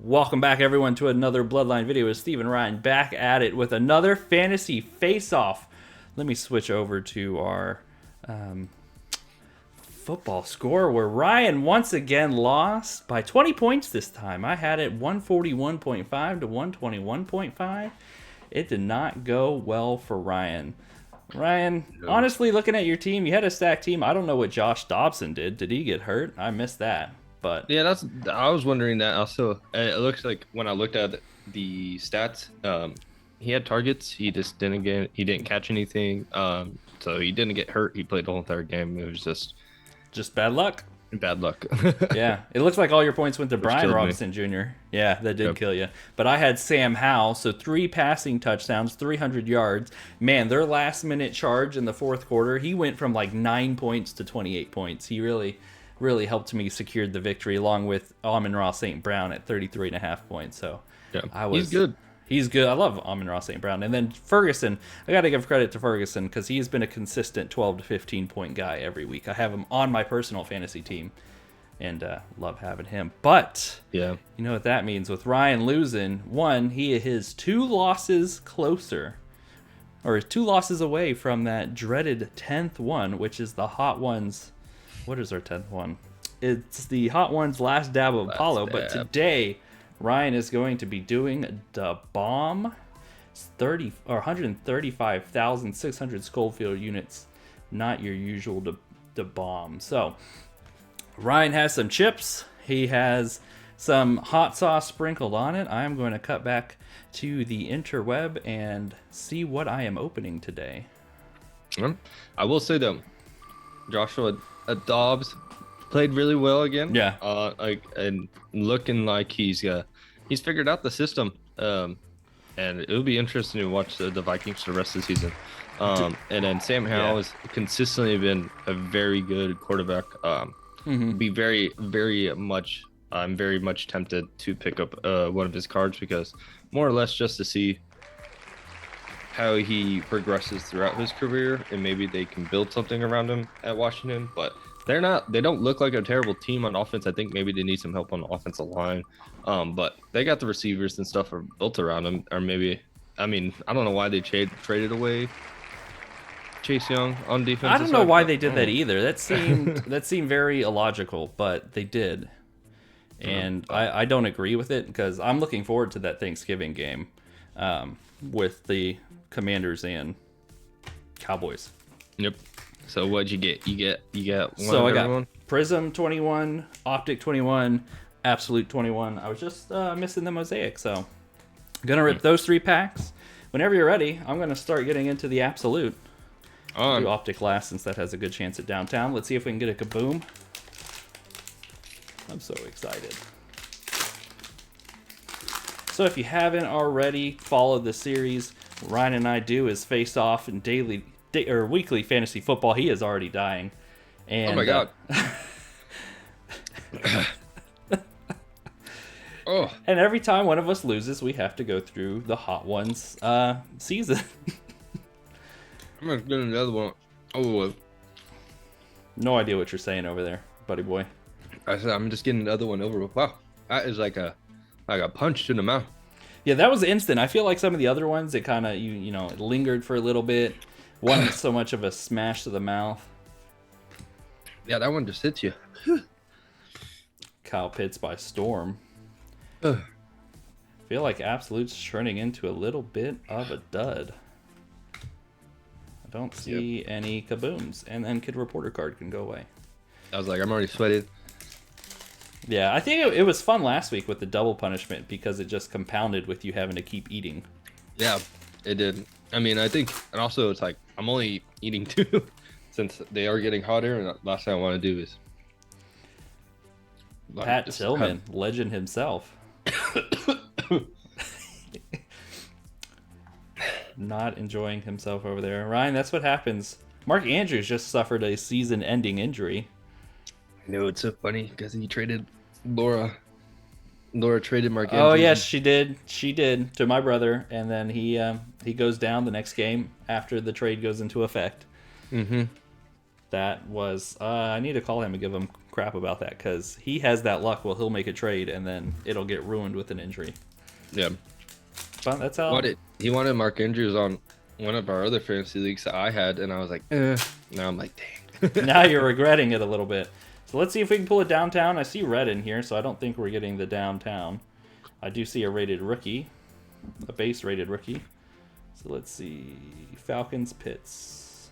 Welcome back, everyone, to another Bloodline video with Steve and Ryan back at it with another fantasy face-off. Let me switch over to our football score where Ryan once again lost by 20 points this time. I had it 141.5 to 121.5. It did not go well for Ryan. Ryan, honestly, looking at your team, you had a stacked team. I don't know what Josh Dobson did. Did he get hurt? I missed that. But yeah, I was wondering that also. It looks like when I looked at the stats, he had targets. He just didn't catch anything. So he didn't get hurt. He played the whole entire game. It was just bad luck. Bad luck. Yeah, it looks like all your points went to Brian Robinson Jr. Yeah, that did kill you. But I had Sam Howell, so 3 passing touchdowns, 300 yards. Man, their last-minute charge in the fourth quarter, he went from like 9 points to 28 points. He really helped me secure the victory, along with Amon-Ra St. Brown at 33.5 points. So yeah, he's good. He's good. I love Amon-Ra St. Brown. And then Ferguson, I got to give credit to Ferguson because he's been a consistent 12 to 15 point guy every week. I have him on my personal fantasy team and love having him. But yeah, you know what that means with Ryan losing. One, he is 2 losses closer, or 2 losses away from that dreaded 10th one, which is the Hot Ones. What is our 10th one? It's the Hot Ones Last Dab of Apollo. But today, Ryan is going to be doing the bomb 135,600 Schofield units. Not your usual the bomb. So Ryan has some chips. He has some hot sauce sprinkled on it. I am going to cut back to the interweb and see what I am opening today. I will say though, Joshua Dobbs played really well again. Yeah. And looking like he's figured out the system. And it'll be interesting to watch the Vikings for the rest of the season. And then Sam Howell has consistently been a very good quarterback. Be very, very much. I'm very much tempted to pick up one of his cards because more or less just to see how he progresses throughout his career, and maybe they can build something around him at Washington. But they don't look like a terrible team on offense. I think maybe they need some help on the offensive line. But they got the receivers and stuff are built around them. Or maybe, I don't know why they traded away Chase Young on defense. I don't know why they did that either. That seemed very illogical, but they did. And I don't agree with it because I'm looking forward to that Thanksgiving game with the Commanders and Cowboys. Yep. So what'd you get? You got one. So I got Prism 21, Optic 21, Absolute 21. I was just missing the Mosaic, so I'm gonna rip those 3 packs. Whenever you're ready, I'm gonna start getting into the Absolute. Do Optic last since that has a good chance at downtown. Let's see if we can get a kaboom. I'm so excited. So if you haven't already followed the series, what Ryan and I do is face off in weekly fantasy football. He is already dying. And, oh my god. And every time one of us loses, we have to go through the Hot Ones season. I'm gonna get another one. Oh. No idea what you're saying over there, buddy boy. I said I'm just getting another one over. Wow, that is like a punch in the mouth. Yeah, that was instant. I feel like some of the other ones, it kind of it lingered for a little bit. Wasn't so much of a smash to the mouth. Yeah, that one just hits you. Kyle Pitts by storm. Feel like Absolute's turning into a little bit of a dud. I don't see any kabooms. And then Kid Reporter card can go away. I was like, I'm already sweated. Yeah, I think it was fun last week with the double punishment because it just compounded with you having to keep eating. Yeah, it did. I think, and also it's like, I'm only eating 2 since they are getting hotter, and the last thing I want to do is... Pat Tillman, legend himself. Not enjoying himself over there. Ryan, that's what happens. Mark Andrews just suffered a season-ending injury. I know, it's so funny because he traded Laura traded Mark Andrews. Oh yes, she did to my brother, and then he goes down the next game after the trade goes into effect. Mm-hmm. That was I need to call him and give him crap about that because he has that luck. Well, he'll make a trade and then it'll get ruined with an injury. Yeah. But that's how. He wanted Mark Andrews on one of our other fantasy leagues that I had, and I was like, Now I'm like, dang. Now you're regretting it a little bit. So let's see if we can pull it downtown. I see red in here, so I don't think we're getting the downtown. I do see a rated rookie, a base rated rookie. So let's see, Falcons Pitts.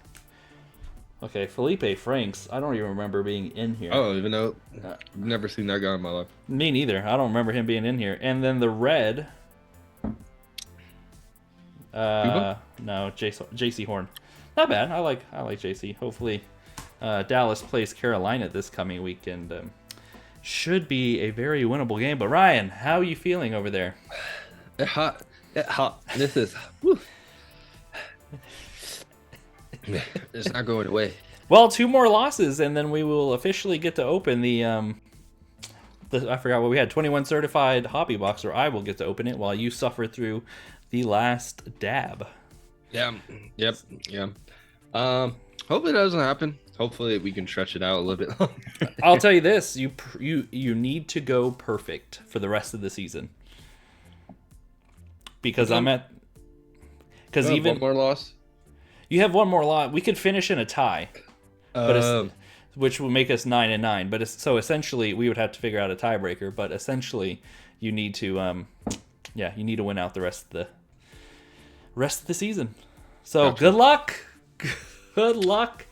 Okay, Felipe Franks. I don't even remember being in here. I don't even know. I've never seen that guy in my life. Me neither. I don't remember him being in here. And then the red. No, JC Horn. Not bad. I like JC. Hopefully, Dallas plays Carolina this coming weekend. Should be a very winnable game. But Ryan, how are you feeling over there? Hot. This is. Whew. It's not going away. Well, 2 more losses, and then we will officially get to open the I forgot what we had. 21 certified hobby box, or I will get to open it while you suffer through the last dab. Yeah. Yep. Yeah. Hope it doesn't happen. Hopefully we can stretch it out a little bit longer. I'll tell you this: you need to go perfect for the rest of the season. Because even one more loss. You have one more lot. We could finish in a tie, which will make us 9-9. But so essentially, we would have to figure out a tiebreaker. But essentially, you need to, you need to win out the rest of the season. So Gotcha. Good luck, good luck,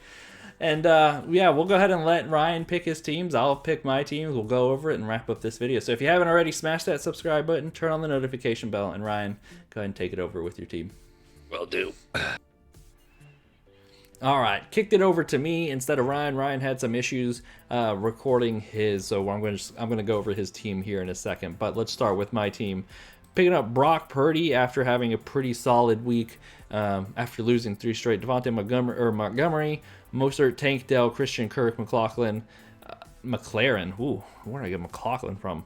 and we'll go ahead and let Ryan pick his teams. I'll pick my teams. We'll go over it and wrap up this video. So if you haven't already, smash that subscribe button, turn on the notification bell, and Ryan, go ahead and take it over with your team. Will do. All right, kicked it over to me instead of Ryan. Ryan had some issues recording his, so I'm going to go over his team here in a second. But let's start with my team. Picking up Brock Purdy after having a pretty solid week after losing 3 straight. Devontae Montgomery, Mostert, Tank Dell, Christian Kirk, McLaughlin, McLaren. Ooh, where did I get McLaughlin from?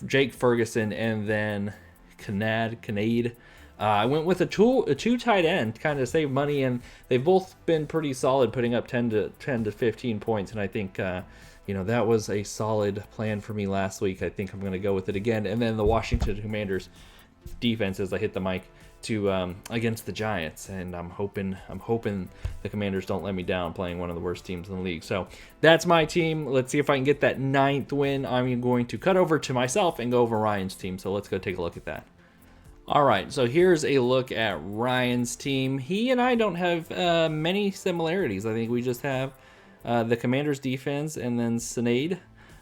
Jake Ferguson, and then Kinade. I went with a two tight end, kind of save money, and they've both been pretty solid, putting up 10 to 15 points. And I think that was a solid plan for me last week. I think I'm going to go with it again. And then the Washington Commanders defense, as I hit the mic, to against the Giants, and I'm hoping the Commanders don't let me down playing one of the worst teams in the league. So that's my team. Let's see if I can get that 9th win. I'm going to cut over to myself and go over Ryan's team. So let's go take a look at that. All right, so here's a look at Ryan's team. He and I don't have many similarities. I think we just have the Commanders defense and then Sinead.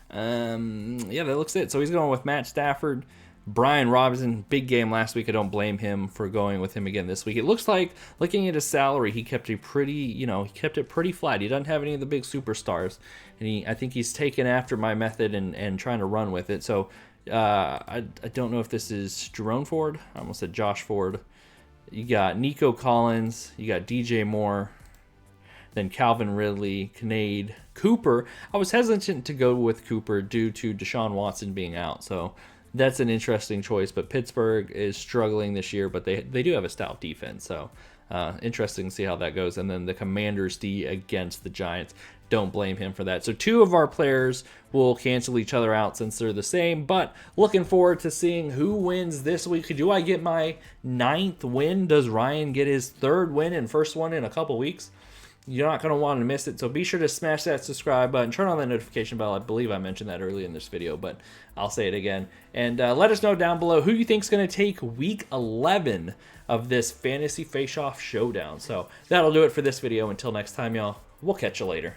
That looks it. So he's going with Matt Stafford, Brian Robinson. Big game last week. I don't blame him for going with him again this week. It looks like, looking at his salary, he kept it pretty flat. He doesn't have any of the big superstars, and I think he's taken after my method and trying to run with it. So I don't know if this is Jerome Ford. I almost said Josh Ford. You got Nico Collins. You got DJ Moore. Then Calvin Ridley, Kinade, Cooper. I was hesitant to go with Cooper due to Deshaun Watson being out. So that's an interesting choice. But Pittsburgh is struggling this year, but they do have a stout defense. So interesting to see how that goes. And then the Commanders D against the Giants. Don't blame him for that. So 2 of our players will cancel each other out since they're the same. But looking forward to seeing who wins this week. Do I get my 9th win? Does Ryan get his 3rd win and first one in a couple weeks? You're not going to want to miss it. So be sure to smash that subscribe button. Turn on that notification bell. I believe I mentioned that earlier in this video, but I'll say it again. And let us know down below who you think is going to take week 11 of this Fantasy Face-Off Showdown. So that'll do it for this video. Until next time, y'all. We'll catch you later.